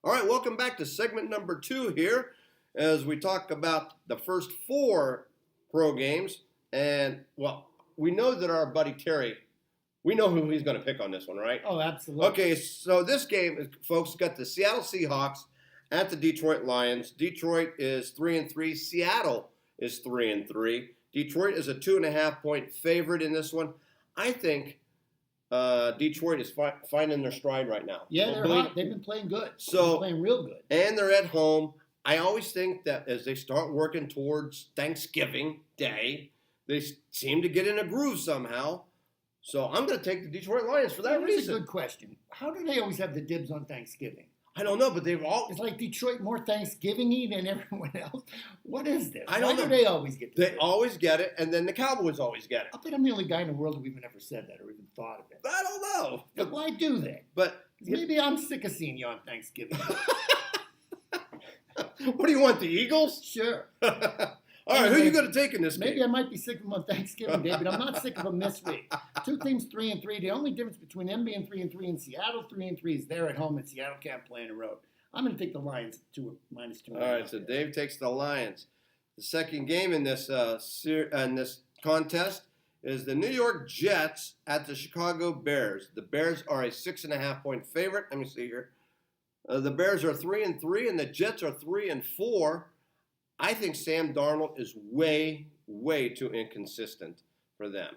All right, welcome back to segment number 2 here as we talk about the first 4 pro games. And, well, we know that our buddy Terry, we know who he's going to pick on this one, right? Oh, absolutely. Okay, so this game, folks, got the Seattle Seahawks at the Detroit Lions. Detroit is 3-3. Seattle is 3-3. Detroit is a 2.5-point favorite in this one. I think Detroit is finding their stride right now. Yeah, they're hot. They've been playing good. So, they've been playing real good. And they're at home. I always think that as they start working towards Thanksgiving Day, they seem to get in a groove somehow. So I'm going to take the Detroit Lions for that reason. That's a good question. How do they always have the dibs on Thanksgiving? I don't know, but they've all... It's like Detroit more Thanksgiving-y than everyone else. What is this? I don't know. Why do they always get They always get it, and then the Cowboys always get it. I bet I'm the only guy in the world who even ever said that or even thought of it. I don't know. But why do they? But maybe I'm sick of seeing you on Thanksgiving. What do you want, the Eagles? Sure. All right, who are you going to take in this game? Maybe I might be sick of them on Thanksgiving Day, but I'm not sick of them this week. Two teams 3-3. The only difference between them being 3-3 and Seattle 3-3 is they're at home and Seattle can't play on the road. I'm going to take the Lions -2. All right, so Dave takes the Lions. The second game in this contest is the New York Jets at the Chicago Bears. The Bears are a 6.5-point favorite. Let me see here. The Bears are 3-3 and the Jets are 3-4. I think Sam Darnold is way, way too inconsistent for them.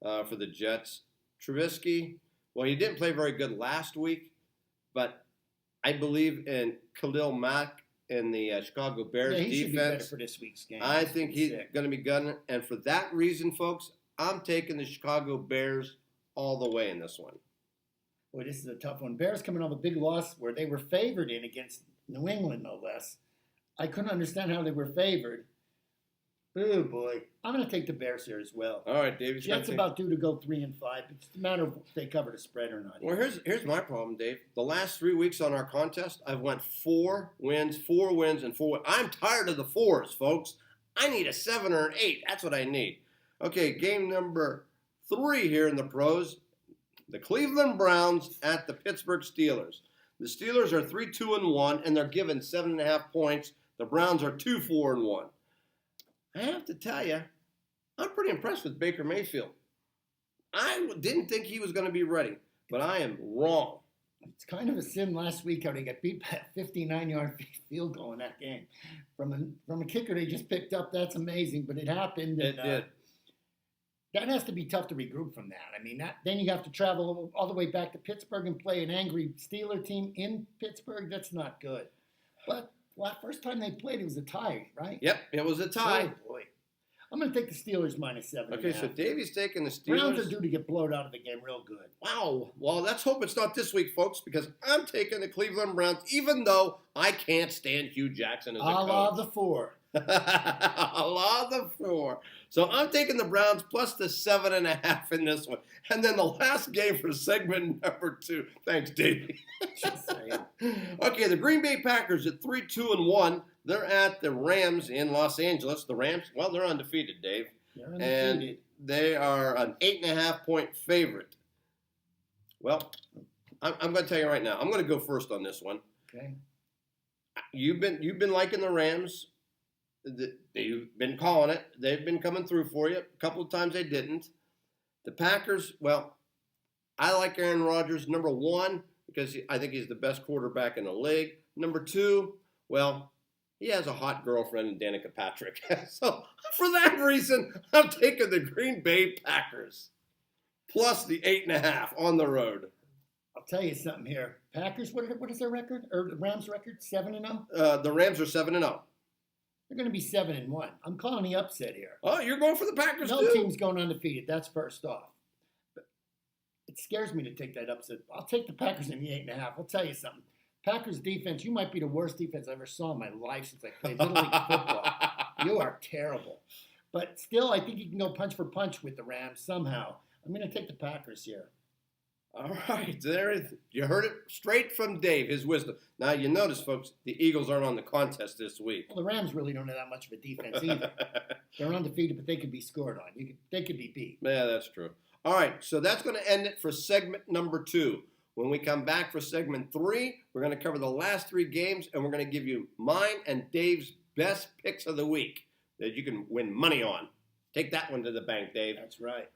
For the Jets, Trubisky, well, he didn't play very good last week, but I believe in Khalil Mack and the Chicago Bears he defense. Should be better for this week's game. I think he's going to be gunning, and for that reason, folks, I'm taking the Chicago Bears all the way in this one. Boy, this is a tough one. Bears coming off a big loss where they were favored in against New England, no less. I couldn't understand how they were favored. Oh, boy. I'm going to take the Bears here as well. All right, Dave. Jets about due to go 3-5. It's a matter of if they cover the spread or not. Well, here's my problem, Dave. The last 3 weeks on our contest, I've went 4 wins, 4 wins, and 4 wins. I'm tired of the 4s, folks. I need a 7 or an 8. That's what I need. Okay, game number 3 here in the pros. The Cleveland Browns at the Pittsburgh Steelers. The Steelers are 3-2-1, and they're given 7.5 points. The Browns are 2-4-1. I have to tell you, I'm pretty impressed with Baker Mayfield. I didn't think he was going to be ready, but I am wrong. It's kind of a sin last week how they got beat by a 59-yard field goal in that game. From a kicker they just picked up, that's amazing, but it happened. It did. That has to be tough to regroup from that. I mean, then you have to travel all the way back to Pittsburgh and play an angry Steeler team in Pittsburgh. That's not good. But first time they played, it was a tie, right? Yep, it was a tie. Oh, boy. I'm going to take the Steelers -7. Okay, so Davey's taking the Steelers. Browns are due to get blowed out of the game real good. Wow. Well, let's hope it's not this week, folks, because I'm taking the Cleveland Browns, even though I can't stand Hugh Jackson as a coach. A la the 4. A la the 4. So I'm taking the Browns plus the 7.5 in this one. And then the last game for segment number 2. Thanks, Davey. Just saying. Okay, the Green Bay Packers at 3-2-1. They're at the Rams in Los Angeles. The Rams, well, they're undefeated, Dave. They're undefeated. And they are an 8.5-point favorite. Well, I'm going to tell you right now. I'm going to go first on this one. Okay. You've been liking the Rams. They've been calling it. They've been coming through for you. A couple of times they didn't. The Packers, well, I like Aaron Rodgers, number 1, because I think he's the best quarterback in the league. Number 2, well, he has a hot girlfriend in Danica Patrick. So for that reason, I'm taking the Green Bay Packers plus the 8.5 on the road. I'll tell you something here. Packers, what is their record? Or the Rams' record? 7-0? The Rams are 7-0. They're going to be 7-1. I'm calling the upset here. Oh, you're going for the Packers no too? No team's going undefeated. That's first off. But it scares me to take that upset. I'll take the Packers in the 8.5. I'll tell you something. Packers defense, you might be the worst defense I ever saw in my life since I played Little League football. You are terrible. But still, I think you can go punch for punch with the Rams somehow. I'm going to take the Packers here. All right, you heard it straight from Dave, his wisdom. Now, you notice, folks, the Eagles aren't on the contest this week. Well, the Rams really don't have that much of a defense either. They're undefeated, but they could be scored on. They could be beat. Yeah, that's true. All right, so that's going to end it for segment number 2. When we come back for segment 3, we're going to cover the last 3 games, and we're going to give you mine and Dave's best picks of the week that you can win money on. Take that one to the bank, Dave. That's right.